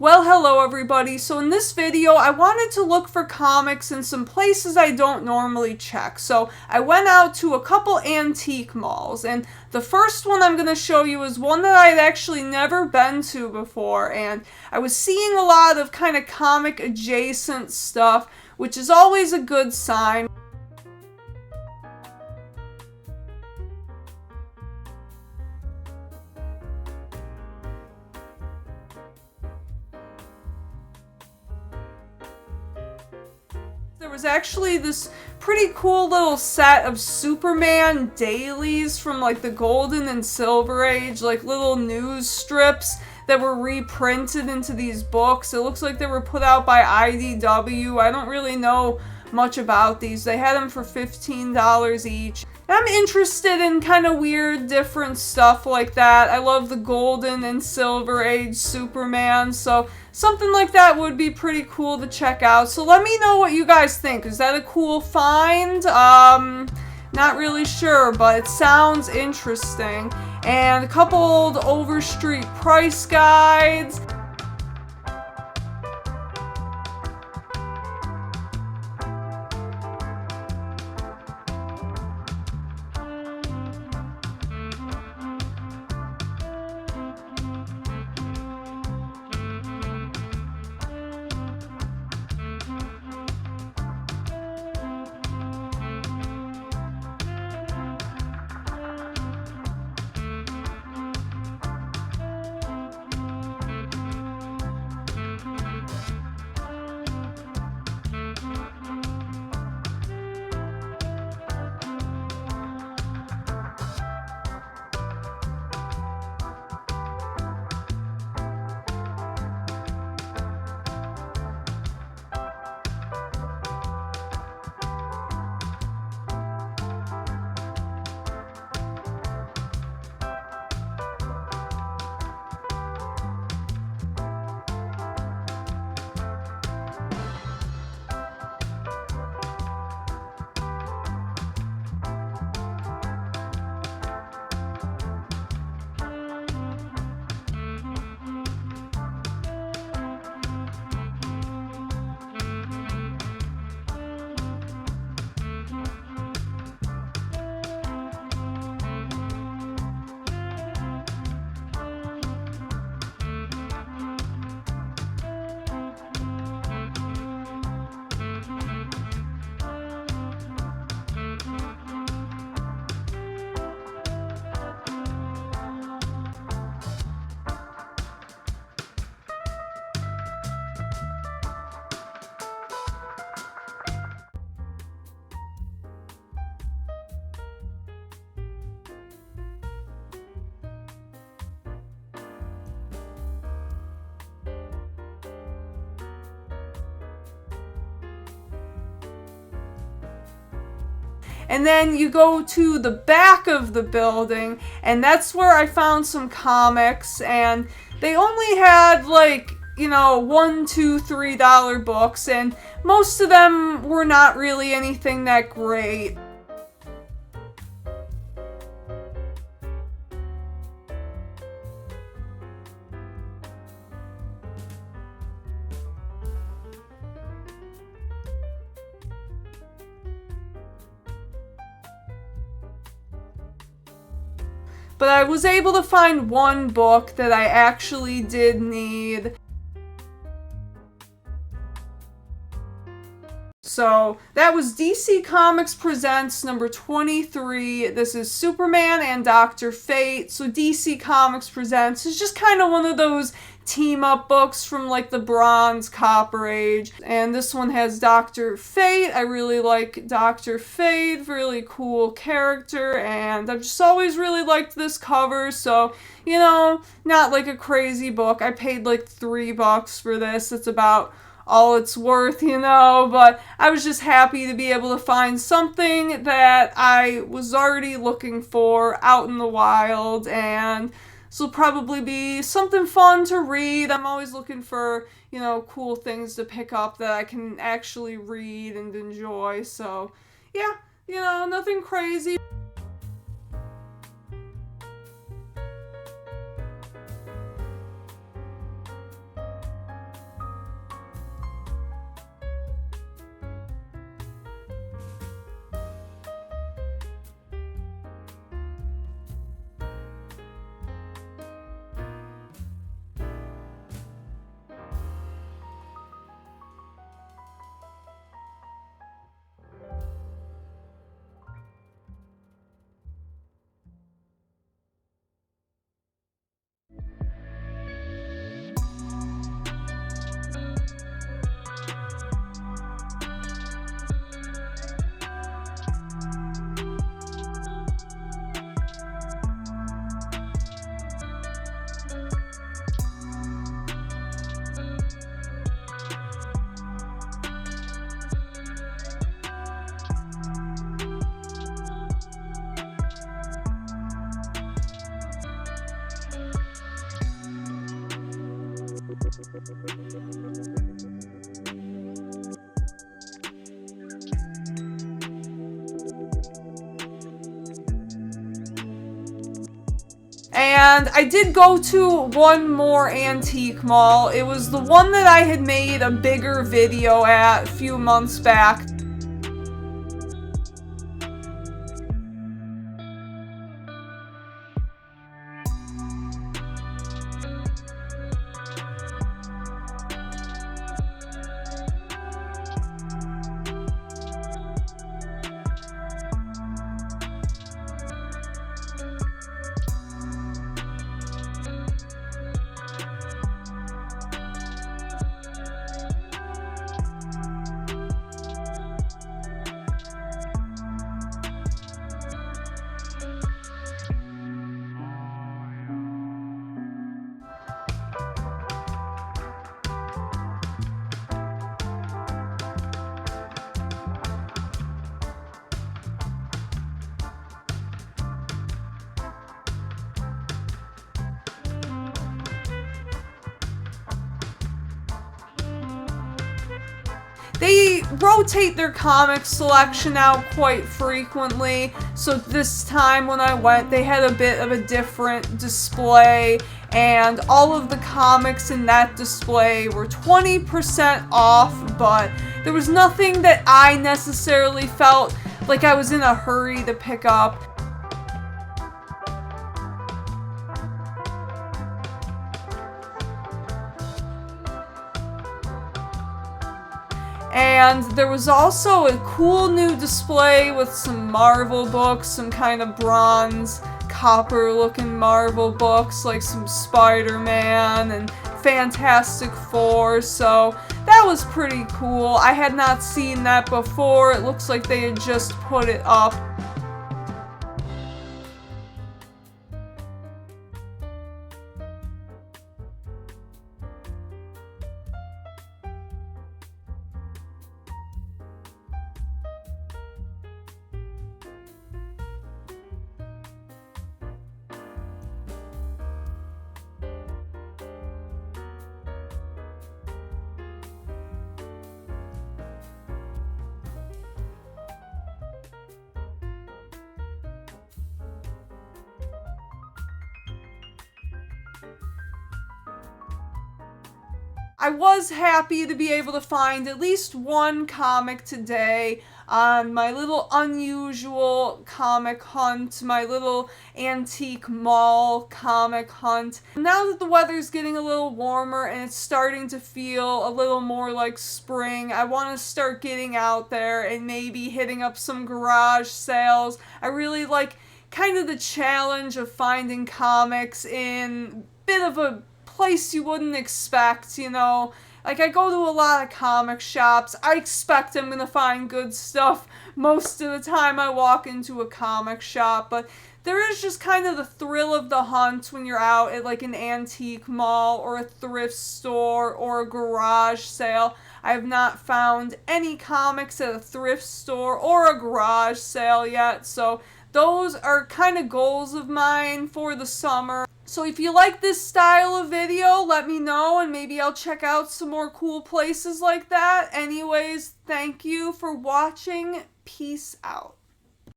Well, hello everybody. So in this video, I wanted to look for comics in some places I don't normally check. So I went out to a couple antique malls, and the first one I'm going to show you is one that I'd actually never been to before, and I was seeing a lot of kind of comic adjacent stuff, which is always a good sign. There was actually this pretty cool little set of Superman dailies from like the Golden and Silver Age, like little news strips that were reprinted into these books. It looks like they were put out by IDW. I don't really know much about these. They had them for $15 each. I'm interested in kind of weird, different stuff like that. I love the Golden and Silver Age Superman, so something like that would be pretty cool to check out. So let me know what you guys think. Is that a cool find? Not really sure, but it sounds interesting. And a couple old Overstreet price guides. And then you go to the back of the building, and that's where I found some comics, and they only had like, you know, $1, $2, $3 books, and most of them were not really anything that great. But I was able to find one book that I actually did need. So that was DC Comics Presents number 23. This is Superman and Dr. Fate. So DC Comics Presents is just kind of one of those team-up books from like the Bronze, Copper Age. And this one has Dr. Fate. I really like Dr. Fate. Really cool character. And I've just always really liked this cover. So, you know, not like a crazy book. I paid like $3 for this. It's about all it's worth, you know, but I was just happy to be able to find something that I was already looking for out in the wild, and this will probably be something fun to read. I'm always looking for, you know, cool things to pick up that I can actually read and enjoy, so yeah, you know, nothing crazy. And I did go to one more antique mall. It was the one that I had made a bigger video at a few months back. They rotate their comic selection out quite frequently, so this time when I went, they had a bit of a different display, and all of the comics in that display were 20% off, but there was nothing that I necessarily felt like I was in a hurry to pick up. And there was also a cool new display with some Marvel books, some kind of bronze, copper-looking Marvel books, like some Spider-Man and Fantastic Four, so that was pretty cool. I had not seen that before. It looks like they had just put it up. I was happy to be able to find at least one comic today on my little unusual comic hunt, my little antique mall comic hunt. Now that the weather's getting a little warmer and it's starting to feel a little more like spring, I want to start getting out there and maybe hitting up some garage sales. I really like kind of the challenge of finding comics in a bit of a place you wouldn't expect, you know. Like, I go to a lot of comic shops. I expect I'm gonna find good stuff most of the time I walk into a comic shop, but there is just kind of the thrill of the hunt when you're out at like an antique mall or a thrift store or a garage sale. I have not found any comics at a thrift store or a garage sale yet, so those are kind of goals of mine for the summer. So if you like this style of video, let me know and maybe I'll check out some more cool places like that. Anyways, thank you for watching. Peace out.